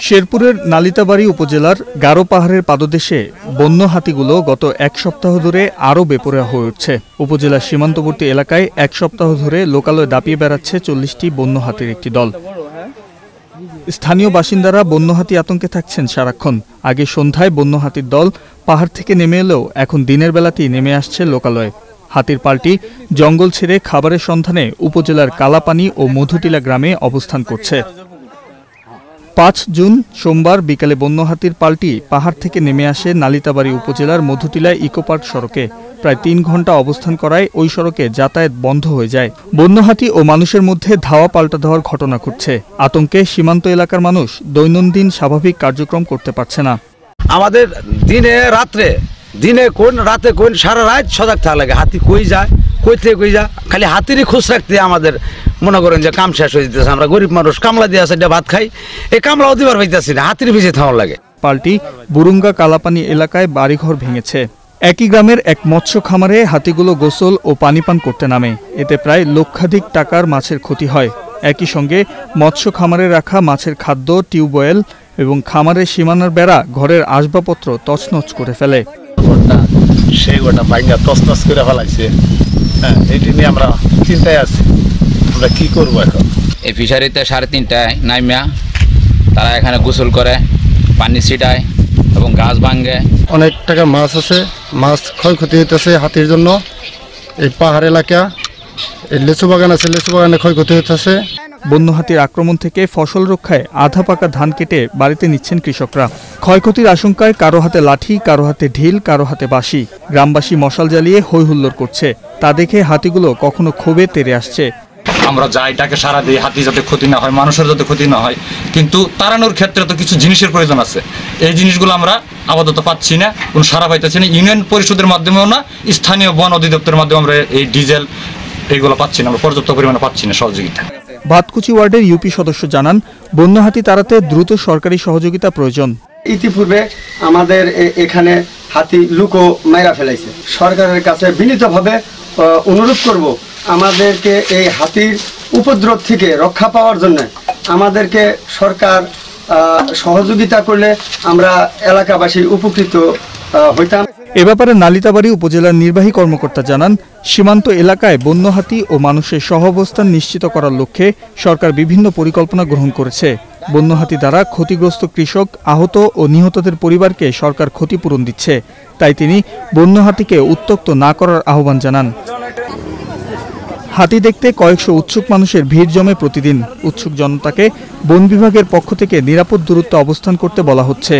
শেরপুরের নালিতাবাড়ী উপজেলার গারো পাহাড়ের পাদদেশে বন্য হাতিগুলো গত এক সপ্তাহ ধরে আরও বেপরোয়া হয়ে উঠছে। উপজেলার সীমান্তবর্তী এলাকায় এক সপ্তাহ ধরে লোকালয়ে দাপিয়ে বেড়াচ্ছে 40টি বন্য হাতির একটি দল। স্থানীয় বাসিন্দারা বন্য হাতি আতঙ্কে থাকছেন সারাক্ষণ। আগে সন্ধ্যায় বন্য হাতির দল পাহাড় থেকে নেমে এলেও এখন দিনের বেলাতেই নেমে আসছে লোকালয়ে। হাতির পাল্টি জঙ্গল ছেড়ে খাবারের সন্ধানে উপজেলার কালাপানি ও মধুটিলা গ্রামে অবস্থান করছে। 5 জুন সোমবার বিকালে বন্য হাতির পাল্টি পাহাড় থেকে নেমে আসে নালিতাবাড়ী উপজেলার মধুটিলা ইকোপার্ক সড়কে। প্রায় 3 ঘন্টা অবস্থান করায় ওই সড়কে যাতায়াত বন্ধ হয়ে যায়। বন্য হাতি ও মানুষের মধ্যে ধাওয়া পাল্টা দেওয়ার ঘটনা ঘটছে। আতঙ্কে সীমান্ত এলাকার মানুষ দৈনন্দিন স্বাভাবিক কার্যক্রম করতে পারছে না। আমাদের দিনে কোন রাতে কোন সারা রাত সজাগ থাকা লাগে। হাতি কই যায়, কই থেকে কই যায়, খালি হাতিরই খোঁজ রাখতে আমাদের মনে করেন যে কাম শেষ হয়ে যেতেছে। আমরা গরিব মানুষ, কামলা দিয়ে আছে ভাত খাই, এই কামলা অতিবার পাইতেছি না, হাতির ভিজে থাকার লাগে। পাল্টি বুরুঙ্গা কালাপানি এলাকায় বাড়িঘর ভেঙেছে। একই গ্রামের এক মৎস্য খামারে হাতিগুলো গোসল ও পানি পান করতে নামে। এতে প্রায় লক্ষাধিক টাকার মাছের ক্ষতি হয়। একই সঙ্গে মৎস্য খামারে রাখা মাছের খাদ্য, টিউবওয়েল এবং খামারের সীমানার বেড়া, ঘরের আসবাবপত্র তছনছ করে ফেলে। সেই গোটা ভাঙ্গা তছনছ করে ফেলাইছে। এটি নিয়ে আমরা চিন্তায় আছি, আমরা কি করবো এখন। এই ফিশারিতে 3:30টায় নামিয়া তারা এখানে গোসল করে, পানি ছিটায় এবং গাছ ভাঙে। অনেক টাকা মাছ আছে, মাছ ক্ষয়ক্ষতি হইতেছে হাতির জন্য। এই পাহাড় এলাকা, এই লেচু বাগান আছে, লেচু বাগানে ক্ষয়ক্ষতি হইতেছে। বন্য হাতির আক্রমণ থেকে ফসল রক্ষায় আধা পাকা ধান কেটে বাড়িতে নিচ্ছেন কৃষকরা। ক্ষয়ক্ষতির আশঙ্কায় কারো হাতে লাঠি, কারো হাতে ঢিল, কারো হাতে বাঁশি। গ্রামবাসী মশাল জ্বালিয়ে হৈ হুল্লোড় করছে। তা দেখে হাতিগুলো কখনো ক্ষোভে তেড়ে আসছে। আমরা যা এটাকে সারা দিই, হাতি যাতে ক্ষতি না হয়, মানুষের যাতে ক্ষতি না হয়, কিন্তু তাড়ানোর ক্ষেত্রে তো কিছু জিনিসের প্রয়োজন আছে। এই জিনিসগুলো আমরা আপাতত পাচ্ছি না, কোনো সারা পাইতেছি না। ইউনিয়ন পরিষদের মাধ্যমেও না, স্থানীয় বন অধিদপ্তরের মাধ্যমে আমরা এই ডিজেল এইগুলো পাচ্ছি না, আমরা পর্যাপ্ত পরিমাণে পাচ্ছি না সহযোগিতা। ভাতকুচি ওয়ার্ডের ইউপি সদস্য জানান, বন্য হাতি তাড়াতে দ্রুত সরকারি সহযোগিতা প্রয়োজন। ইতিপূর্বে আমাদের এখানে হাতি লুকো মাইরা ফেলাইছে। সরকারের কাছে বিনীতভাবে অনুরোধ করব, আমাদেরকে এই হাতির উপদ্রব থেকে রক্ষা পাওয়ার জন্য আমাদেরকে সরকার সহযোগিতা করলে আমরা এলাকাবাসী উপকৃত হইতাম। এ ব্যাপারে নালিতাবাড়ী উপজেলার নির্বাহী কর্মকর্তা জানান, সীমান্ত এলাকায় বন্য হাতি ও মানুষের সহাবস্থান নিশ্চিত করার লক্ষ্যে সরকার বিভিন্ন পরিকল্পনা গ্রহণ করেছে। বন্য হাতি দ্বারা ক্ষতিগ্রস্ত কৃষক, আহত ও নিহতদের পরিবারকে সরকার ক্ষতিপূরণ দিচ্ছে। তাই তিনি বন্য হাতিকে উত্ত্যক্ত না করার আহ্বান জানান। হাতি দেখতে কয়েকশো উৎসুক মানুষের ভিড় জমে প্রতিদিন। উৎসুক জনতাকে বন বিভাগের পক্ষ থেকে নিরাপদ দূরত্বে অবস্থান করতে বলা হচ্ছে।